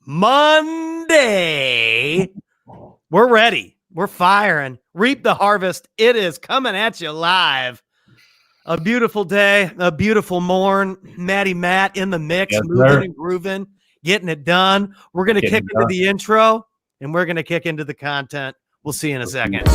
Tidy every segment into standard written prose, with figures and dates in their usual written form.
Monday. We're ready. We're firing. Reap the harvest. It is coming at you live. A beautiful day, a beautiful morn. Matt in the mix, Yes, moving sir. and grooving, getting it done. We're going to kick into the intro, and we're going to kick into the content. We'll see you in a second.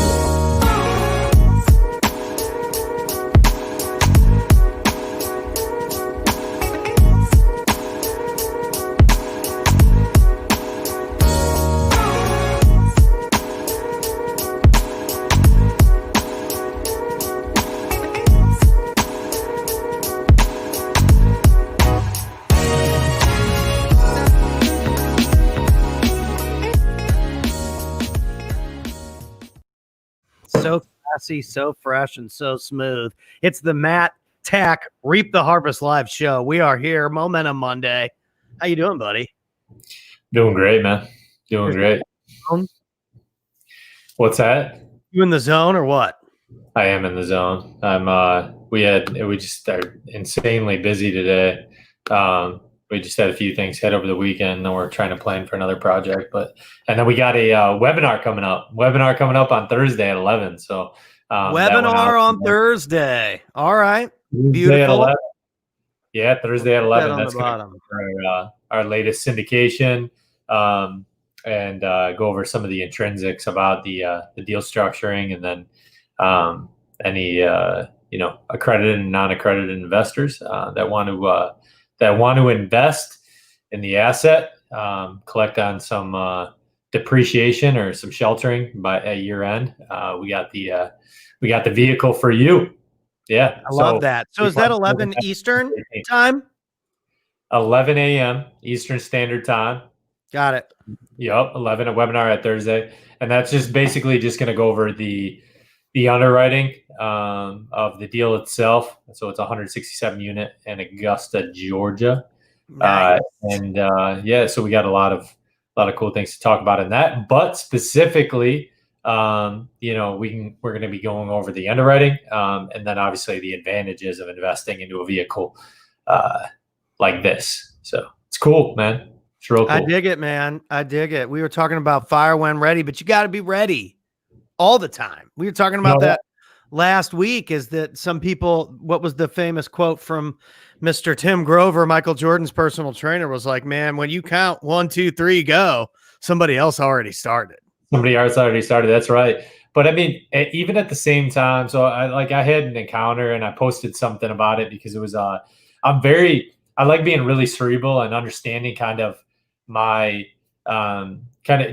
So classy, so fresh, and so smooth. It's the Matt Tack Reap the Harvest live show. We are here, Momentum Monday. How you doing, buddy? Doing great, man. Doing great. What's that? You in the zone or what? I am in the zone. We just are insanely busy today. We just had a few things hit over the weekend, and we're trying to plan for another project. And then we got a webinar coming up. On Thursday at 11. So webinar on Thursday. All right, beautiful. Yeah, Thursday at 11. That's our latest syndication, and go over some of the intrinsics about the deal structuring, and then any accredited and non-accredited investors that want to invest in the asset, collect on some depreciation or some sheltering at year end. We got the vehicle for you. Yeah, I love that. So is that 11 Eastern time? 11 a.m. Eastern Standard Time. Got it. Yep, 11, a webinar at Thursday, and that's just basically just going to go over the underwriting of the deal itself. So it's a 167 unit in Augusta, Georgia. Nice. So we got a lot of cool things to talk about in that. But specifically, we're going to be going over the underwriting, and then obviously the advantages of investing into a vehicle like this. So it's cool, man. It's real cool. I dig it, man. I dig it. We were talking about fire when ready, but you got to be ready all the time. We were talking about that last week. Is that some people, what was the famous quote from Mr. Tim Grover, Michael Jordan's personal trainer, was like, man, when you count 1, 2, 3, go, somebody else already started. That's right. But I mean, even at the same time, so I had an encounter, and I posted something about it because it was, I like being really cerebral and understanding kind of my,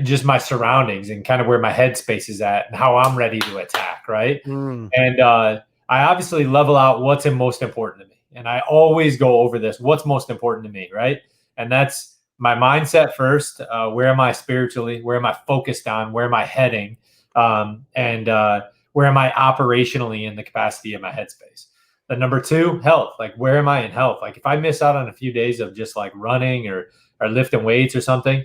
just my surroundings and kind of where my headspace is at and how I'm ready to attack. Right. And I obviously level out what's most important to me. And I always go over this, what's most important to me. Right. And that's my mindset first. Where am I spiritually? Where am I focused on? Where am I heading? And where am I operationally in the capacity of my headspace? The number 2, health. Like, where am I in health? Like, if I miss out on a few days of just like running or lifting weights or something,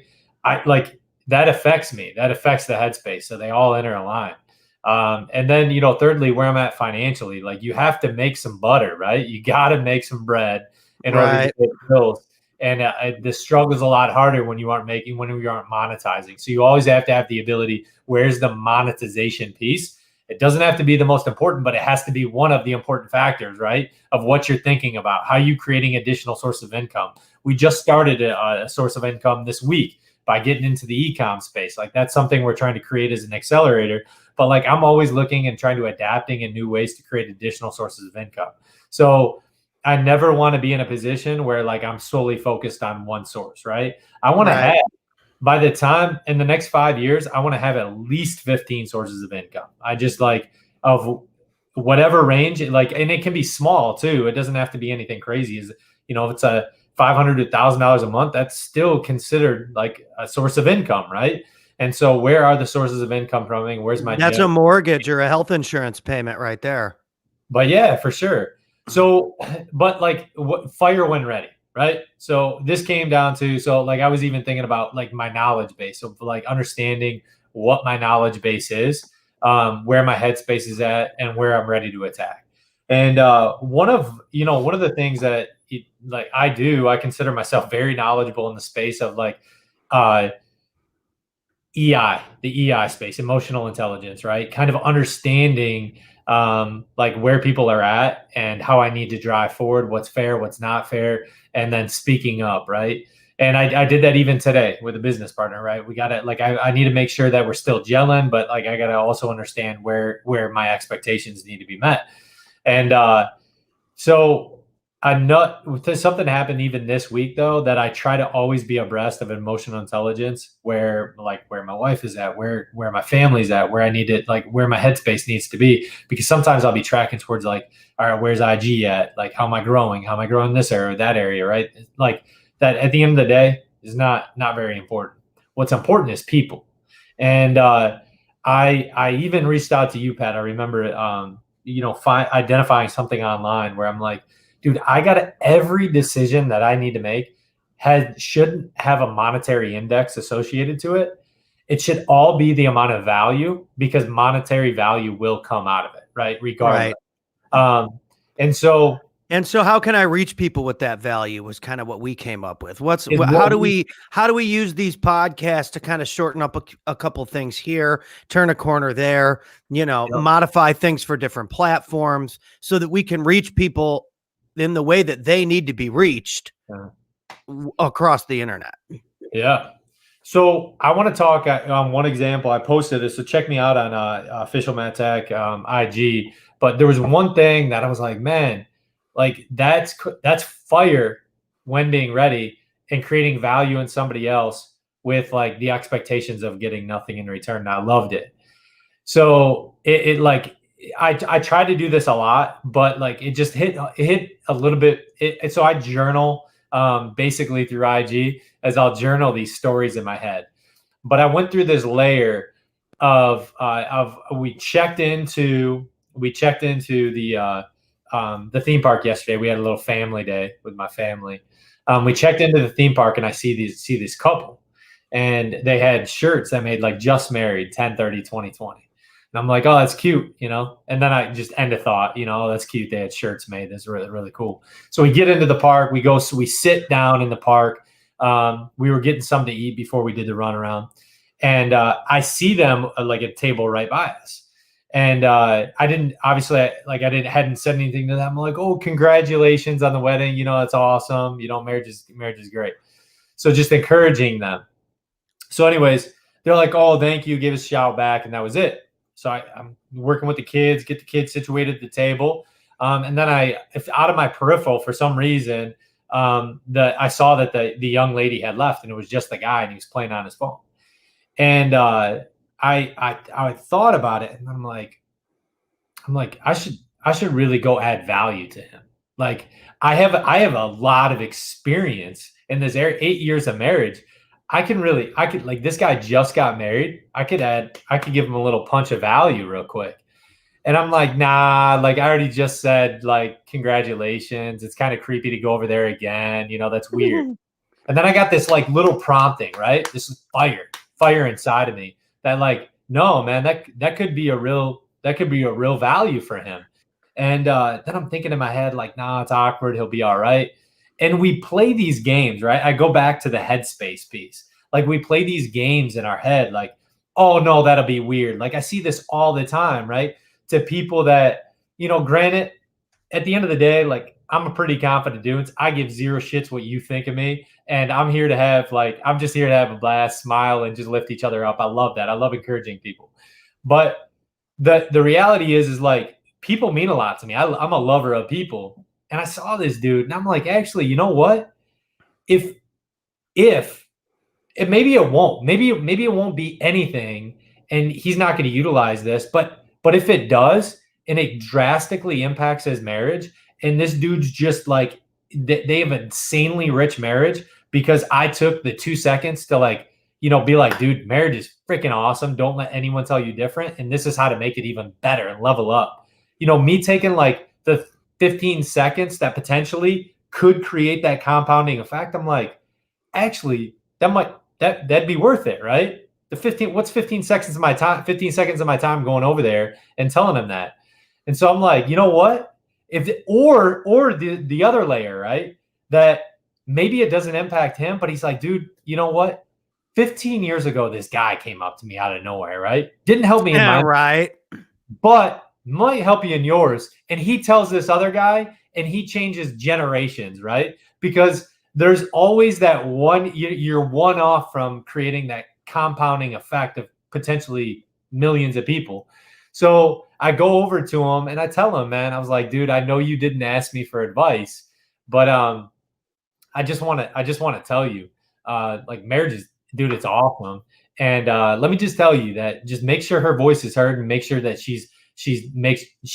that affects me. That affects the headspace. So they all interalign. And then, thirdly, where I'm at financially. Like, you have to make some butter, right? You got to make some bread in order to pay bills. And the struggle is a lot harder when you aren't monetizing. So you always have to have the ability. Where's the monetization piece? It doesn't have to be the most important, but it has to be one of the important factors, right? Of what you're thinking about, how you creating additional source of income. We just started a source of income this week by getting into the e-com space. Like, that's something we're trying to create as an accelerator. But like, I'm always looking and trying to adapting in new ways to create additional sources of income. So I never want to be in a position where like I'm solely focused on one source, right? I want to have, by the time in the next 5 years, I want to have at least 15 sources of income. I just like, of whatever range, like, and it can be small too. It doesn't have to be anything crazy. If it's a $500 to $1,000 a month, that's still considered like a source of income, right? And so where are the sources of income coming? Where's my That's a mortgage or a health insurance payment right there. But yeah, for sure. So, but like, fire when ready, right? So this came down to, I was even thinking about like my knowledge base. So like understanding what my knowledge base is, where my headspace is at, and where I'm ready to attack. And one of the things that I consider myself very knowledgeable in the space of like uh, EI, the EI space, emotional intelligence, right? Kind of understanding like where people are at and how I need to drive forward, what's fair, what's not fair, and then speaking up, right? And I did that even today with a business partner, right? We got to like I need to make sure that we're still gelling, but like I got to also understand where my expectations need to be met. And so something happened even this week though that I try to always be abreast of emotional intelligence, where my wife is at, where my family's at, where I need to like where my headspace needs to be, because sometimes I'll be tracking towards like, all right, where's IG at? Like how am I growing? How am I growing this area or that area, right? Like that at the end of the day is not very important. What's important is people. And I even reached out to you, Pat. I remember identifying something online where I'm like, dude, I got every decision that I need to make shouldn't have a monetary index associated to it. It should all be the amount of value, because monetary value will come out of it, right? Regardless. Right. And so how can I reach people with that value was kind of what we came up with. is How what do we we use these podcasts to kind of shorten up a couple things here, turn a corner there, Yep. modify things for different platforms so that we can reach people in the way that they need to be reached across the internet. Yeah. So I want to talk on one example. I posted this, so check me out on Official Matt Tech IG. But there was one thing that I was like, man, like that's fire when being ready and creating value in somebody else with like the expectations of getting nothing in return. And I loved it. So it like I try to do this a lot, but like it just hit a little bit. So I journal basically through IG, as I'll journal these stories in my head. But I went through this layer of we checked into the theme park yesterday. We had a little family day with my family. We checked into the theme park and I see this couple, and they had shirts that made like just married 10/30/2020. And I'm like, oh, that's cute, And then I just end a thought, oh, that's cute. They had shirts made. That's really, really cool. So we get into the park. We sit down in the park. We were getting something to eat before we did the run around. And I see them like at a table right by us. And I hadn't said anything to them. I'm like, oh, congratulations on the wedding. That's awesome. Marriage is great. So just encouraging them. So anyways, they're like, oh, thank you. Give us a shout back. And that was it. So I'm working with the kids, get the kids situated at the table. And then if out of my peripheral, for some reason, I saw that the young lady had left, and it was just the guy, and he was playing on his phone. And I thought about it, and I'm like, I should really go add value to him. Like I have a lot of experience in this area, 8 years of marriage. I could like, this guy just got married. I could give him a little punch of value real quick. And I'm like, nah, like I already just said, like, congratulations. It's kind of creepy to go over there again. That's weird. And then I got this like little prompting, right? This is fire inside of me that like, no, man, that could be a real value for him. And then I'm thinking in my head, like, nah, it's awkward. He'll be all right. And we play these games, right? I go back to the headspace piece. Like we play these games in our head, like, oh no, that'll be weird. Like I see this all the time, right? To people that, granted, at the end of the day, like I'm a pretty confident dude. I give zero shits what you think of me. And I'm just here to have a blast, smile, and just lift each other up. I love that. I love encouraging people. But the reality is like people mean a lot to me. I'm a lover of people. And I saw this dude, and I'm like, actually, you know what? If maybe it won't, maybe it won't be anything, and he's not going to utilize this. But if it does, and it drastically impacts his marriage, and this dude's just like they have an insanely rich marriage because I took the 2 seconds to like, be like, dude, marriage is freaking awesome. Don't let anyone tell you different. And this is how to make it even better and level up. Me taking like the 15 seconds that potentially could create that compounding effect. I'm like, actually, that'd be worth it, right? What's 15 seconds of my time? 15 seconds of my time going over there and telling him that. And so I'm like, you know what? Or the other layer, right? That maybe it doesn't impact him, but he's like, dude, you know what? 15 years ago, this guy came up to me out of nowhere, right? Didn't help me in Yeah, my, right. but might help you in yours. And he tells this other guy, and he changes generations, right? Because there's always that one, you're one off from creating that compounding effect of potentially millions of people. So I go over to him and I tell him, man, I was like, dude, I know you didn't ask me for advice, but I just want to tell you, like marriage is, dude, it's awesome. And let me just tell you that just make sure her voice is heard and make sure that she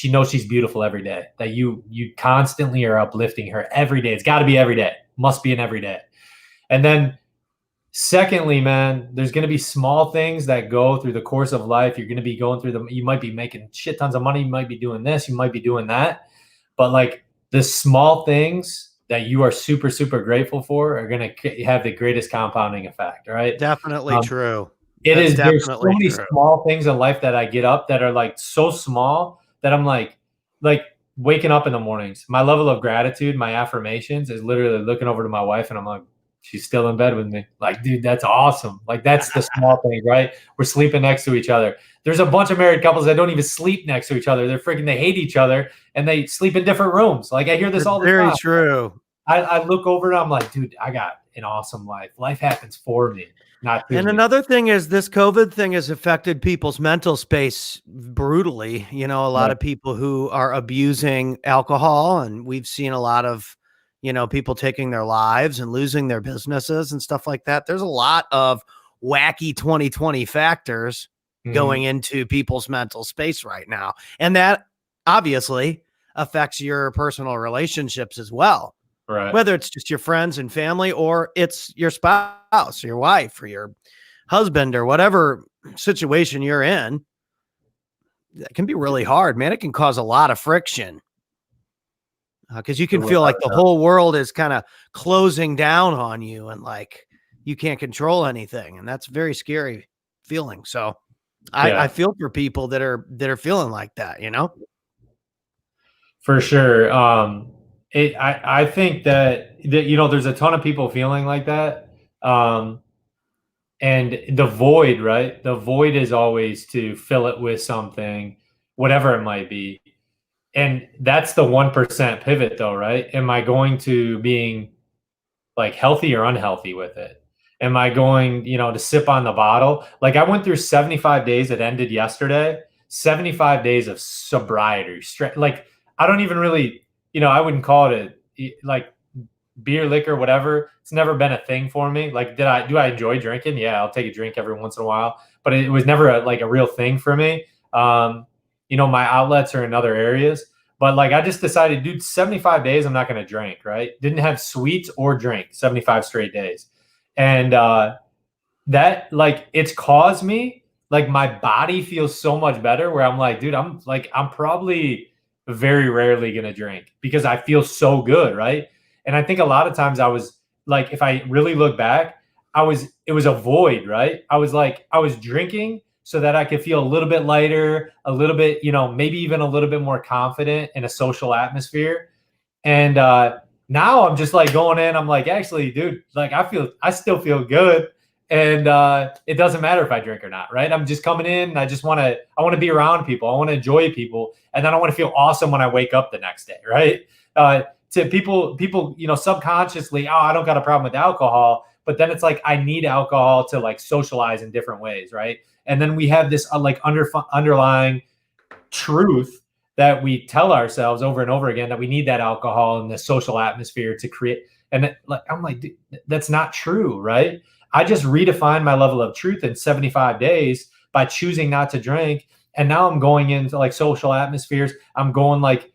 knows she's beautiful every day. That you constantly are uplifting her every day. It's got to be every day. Must be an every day. And then secondly, man, there's going to be small things that go through the course of life. You're going to be going through them. You might be making shit tons of money. You might be doing this. You might be doing that. But like the small things that you are super, super grateful for are going to have the greatest compounding effect. Right. Definitely true. There's so Definitely many true. small things in life that I get up that are like so small that I'm like waking up in the mornings. My level of gratitude, my affirmations is literally looking over to my wife and I'm like, she's still in bed with me. Like, dude, that's awesome. Like, that's the small thing, right? We're sleeping next to each other. There's a bunch of married couples that don't even sleep next to each other. They hate each other and they sleep in different rooms. Like, I hear this all the Very time. true. I look over and I'm like, dude, I got an awesome life. Life happens for me, not to And me. another thing is this COVID thing has affected people's mental space brutally. You know, a lot Right. of people who are abusing alcohol, and we've seen a lot of, people taking their lives and losing their businesses and stuff like that. There's a lot of wacky 2020 factors going into people's mental space right now. And that obviously affects your personal relationships as well, Right. whether it's just your friends and family or it's your spouse or your wife or your husband or whatever situation you're in. That can be really hard, man. It can cause a lot of friction because you can feel like the whole world is kind of closing down on you and like you can't control anything. And that's a very scary feeling. So I feel for people that are feeling like that, For sure. I think that there's a ton of people feeling like that. And the void, right? The void is always to fill it with something, whatever it might be. And that's the 1% pivot though, right? Am I going to being like healthy or unhealthy with it? Am I going, to sip on the bottle? Like I went through 75 days that ended yesterday, 75 days of sobriety. Like I don't even really, I wouldn't call it like beer, liquor, whatever. It's never been a thing for me. Like, do I enjoy drinking? Yeah, I'll take a drink every once in a while, but it was never like a real thing for me. My outlets are in other areas. But like I just decided, dude, 75 days, I'm not going to drink, right? Didn't have sweets or drink 75 straight days. And that like it's caused me, like my body feels so much better where I'm like, dude, I'm probably very rarely going to drink because I feel so good, right? And I think a lot of times I was like, if I really look back, it was a void, right? I was drinking so that I could feel a little bit lighter, a little bit, maybe even a little bit more confident in a social atmosphere. And now I'm just like going in, I'm like, actually, dude, like I still feel good. And it doesn't matter if I drink or not, right? I'm just coming in. I want to be around people. I want to enjoy people. And then I want to feel awesome when I wake up the next day, right? To people, subconsciously, oh, I don't got a problem with alcohol. But then it's like, I need alcohol to like socialize in different ways, right? And then we have this underlying truth that we tell ourselves over and over again that we need that alcohol and the social atmosphere to create. And I'm like, dude, that's not true, right? I just redefined my level of truth in 75 days by choosing not to drink. And now I'm going into like social atmospheres. I'm going like,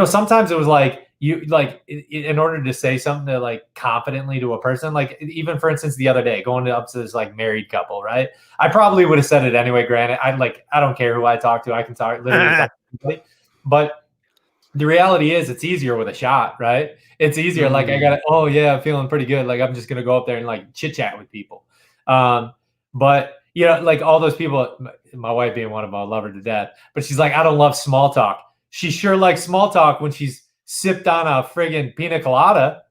sometimes it was like, in order to say something to like confidently to a person, like even for instance, the other day going up to this like married couple, right? I probably would have said it anyway. Granted, I don't care who I talk to. I can literally talk to anybody. But the reality is it's easier with a shot, right? It's easier. Like oh yeah, I'm feeling pretty good. Like I'm just going to go up there and like chit chat with people. But like all those people, my wife being one of them, I love her to death, but she's like, I don't love small talk. She sure likes small talk when she's sipped on a friggin' pina colada,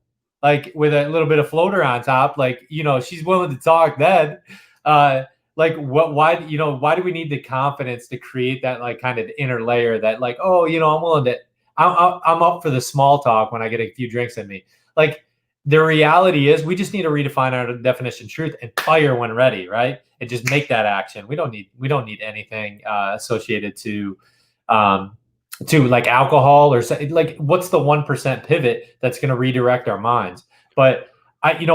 like with a little bit of floater on top, like, she's willing to talk then. Like why do we need the confidence to create that like kind of inner layer that like, oh, I'm willing to, I'm up for the small talk when I get a few drinks in me. Like the reality is we just need to redefine our definition of truth and fire when ready, right? And just make that action. We don't need anything associated to like alcohol or like what's the 1% pivot that's going to redirect our minds. But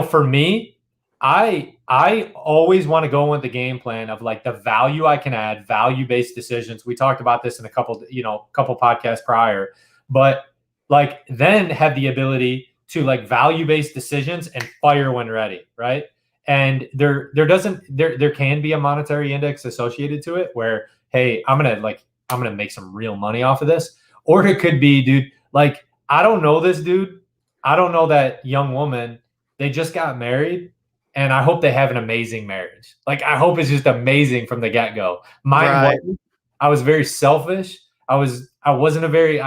for me, I always want to go with the game plan of like the value I can add, value-based decisions. We talked about this in a couple podcasts prior, but like then have the ability to like value-based decisions and fire when ready, right? And there can be a monetary index associated to it where, hey, I'm gonna make some real money off of this. Or it could be, dude, like, I don't know this dude. I don't know that young woman. They just got married, and I hope they have an amazing marriage. Like, I hope it's just amazing from the get-go. Mine was, I was very selfish. I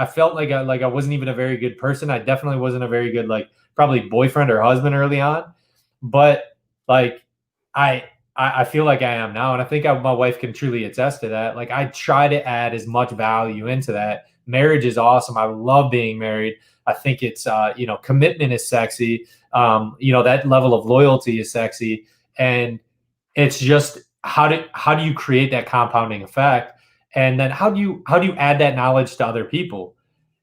felt like I wasn't even a very good person. I definitely wasn't a very good, like, probably boyfriend or husband early on. But like, I feel like I am now. And I think my wife can truly attest to that. Like, I try to add as much value into that. Marriage is awesome. I love being married. I think it's, commitment is sexy. That level of loyalty is sexy. And it's just, how do you create that compounding effect? And then how do you add that knowledge to other people?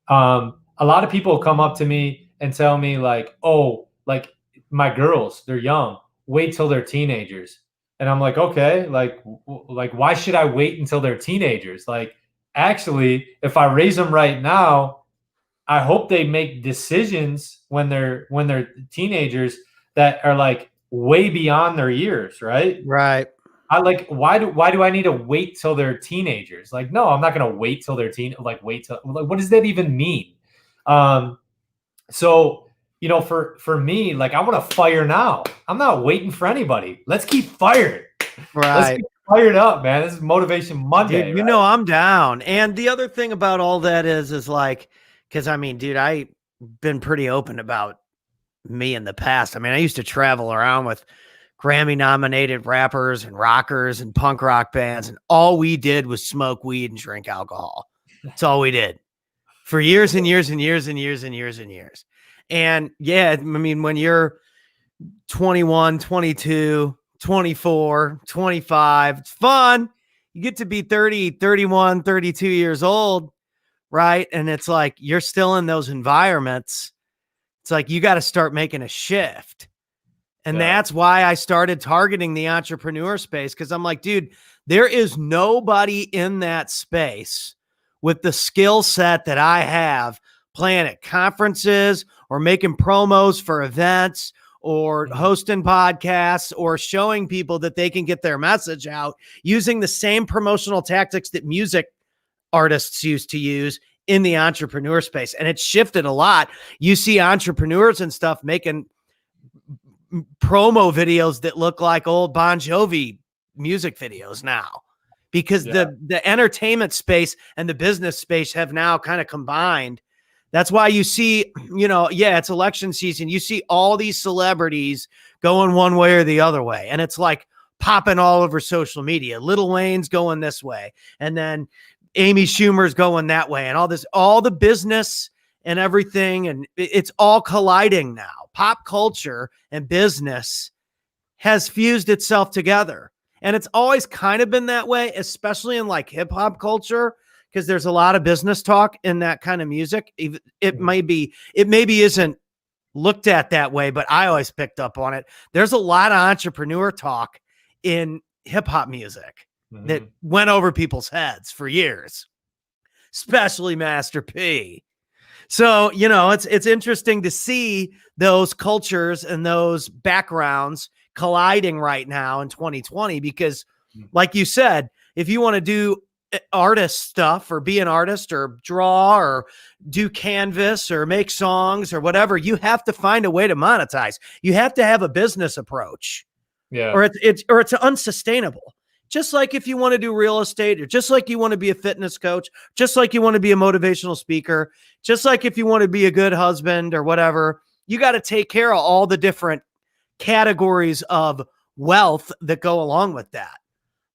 A lot of people come up to me and tell me like, oh, like my girls, they're young, wait till they're teenagers. And I'm like, okay, like why should I wait until they're teenagers? Like, actually, if I raise them right now, I hope they make decisions when they're teenagers that are like way beyond their years, right? Right. I like, why do I need to wait till they're teenagers? Like, no, I'm not gonna wait till they're wait till, like, what does that even mean? So for me, like, I want to fire now. I'm not waiting for anybody. Let's keep fired. Right. Let's get fired up, man. This is Motivation Monday. Dude, right? I'm down. And the other thing about all that is like, because I mean, dude, I've been pretty open about me in the past. I mean, I used to travel around with Grammy nominated rappers and rockers and punk rock bands, and all we did was smoke weed and drink alcohol. That's all we did for years and years and years and years and years and years. And yeah, I mean, when you're 21, 22, 24, 25, it's fun. You get to be 30, 31, 32 years old, right? And it's like you're still in those environments. It's like you got to start making a shift. And that's why I started targeting the entrepreneur space, because I'm like, dude, there is nobody in that space with the skill set that I have playing at conferences or making promos for events or hosting podcasts or showing people that they can get their message out using the same promotional tactics that music artists used to use in the entrepreneur space. And it's shifted a lot. You see entrepreneurs and stuff making promo videos that look like old Bon Jovi music videos now, because the entertainment space and the business space have now kind of combined. That's why you see, it's election season. You see all these celebrities going one way or the other way. And it's like popping all over social media. Lil Wayne's going this way. And then Amy Schumer's going that way. And all the business and everything. And it's all colliding now. Pop culture and business has fused itself together. And it's always kind of been that way, especially in like hip hop culture, because there's a lot of business talk in that kind of music. It maybe isn't looked at that way, but I always picked up on it. There's a lot of entrepreneur talk in hip hop music that went over people's heads for years, especially Master P. So, it's interesting to see those cultures and those backgrounds colliding right now in 2020, because like you said, if you want to do artist stuff or be an artist or draw or do canvas or make songs or whatever, you have to find a way to monetize. You have to have a business approach, or it's unsustainable. Just like if you want to do real estate, or just like you want to be a fitness coach, just like you want to be a motivational speaker, just like if you want to be a good husband or whatever, you got to take care of all the different categories of wealth that go along with that.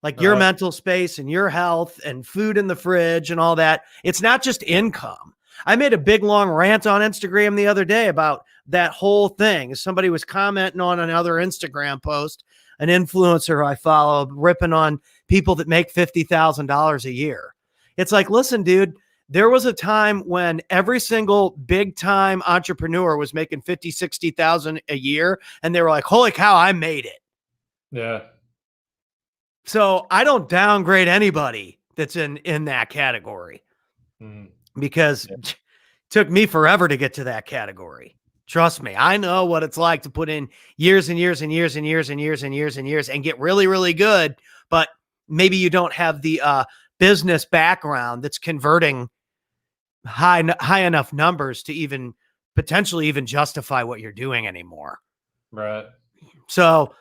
Like your mental space and your health and food in the fridge and all that. It's not just income. I made a big long rant on Instagram the other day about that whole thing. Somebody was commenting on another Instagram post, an influencer I follow, ripping on people that make $50,000 a year. It's like, listen, dude, there was a time when every single big time entrepreneur was making 50, 60,000 a year. And they were like, holy cow, I made it. Yeah. So I don't downgrade anybody that's in that category because it took me forever to get to that category. Trust me, I know what it's like to put in years and years and years and years and years and years and years and get really, really good. But maybe you don't have the business background that's converting high enough numbers to even potentially even justify what you're doing anymore. Right. So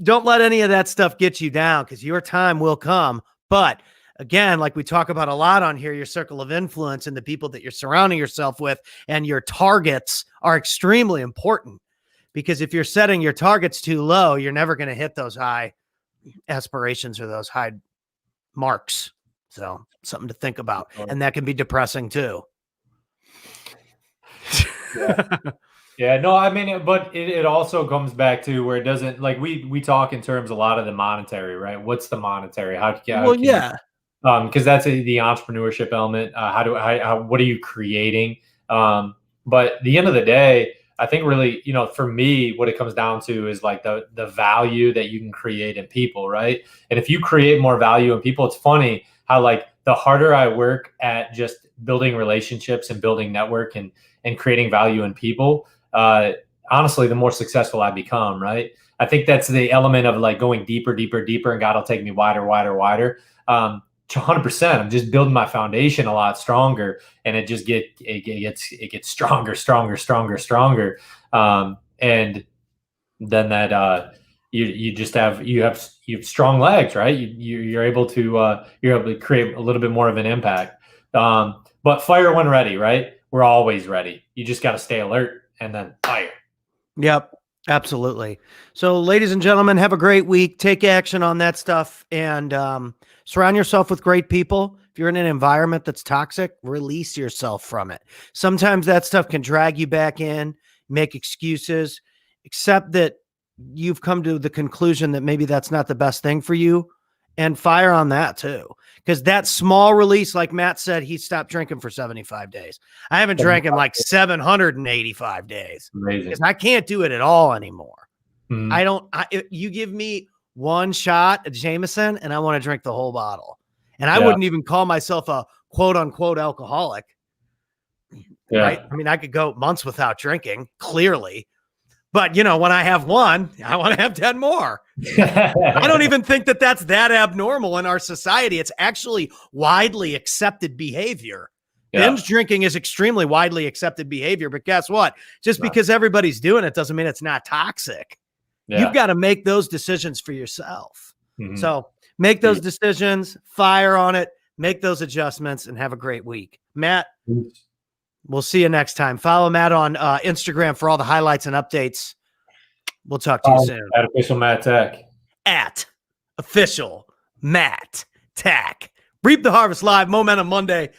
don't let any of that stuff get you down because your time will come. But again, like we talk about a lot on here, your circle of influence and the people that you're surrounding yourself with and your targets are extremely important, because if you're setting your targets too low, you're never going to hit those high aspirations or those high marks. So something to think about. And that can be depressing too. Yeah. Yeah, no, I mean, but it also comes back to where it doesn't, like we talk in terms a lot of the monetary, right? What's the monetary? Because that's the entrepreneurship element. What are you creating? But at the end of the day, I think really, for me, what it comes down to is like the value that you can create in people, right? And if you create more value in people, it's funny how like the harder I work at just building relationships and building network and creating value in people, honestly, the more successful I become, right? I think that's the element of like going deeper, deeper, deeper, and God will take me wider, wider, wider. 100%. I'm just building my foundation a lot stronger, and it just gets stronger, stronger, stronger, stronger. And then that you have strong legs, right? You're able to create a little bit more of an impact. But fire when ready, right? We're always ready. You just got to stay alert and then fire. Yep, absolutely. So ladies and gentlemen, have a great week. Take action on that stuff and surround yourself with great people. If you're in an environment that's toxic, release yourself from it. Sometimes that stuff can drag you back in, make excuses, accept that you've come to the conclusion that maybe that's not the best thing for you, and fire on that too. Because that small release, like Matt said, he stopped drinking for 75 days. I haven't drank in like 785 days. Amazing. Because I can't do it at all anymore. Mm-hmm. You give me one shot of Jameson and I want to drink the whole bottle. And I wouldn't even call myself a quote unquote alcoholic. Yeah. Right? I mean, I could go months without drinking, clearly. But, when I have one, I want to have 10 more. I don't even think that that's that abnormal in our society. It's actually widely accepted behavior. Yeah. Binge drinking is extremely widely accepted behavior. But guess what? Just because everybody's doing it doesn't mean it's not toxic. Yeah. You've got to make those decisions for yourself. Mm-hmm. So make those decisions, fire on it, make those adjustments, and have a great week. Matt, we'll see you next time. Follow Matt on Instagram for all the highlights and updates. We'll talk to you soon. At Official Matt Tech. At Official Matt Tech. Reap the Harvest Live, Momentum Monday.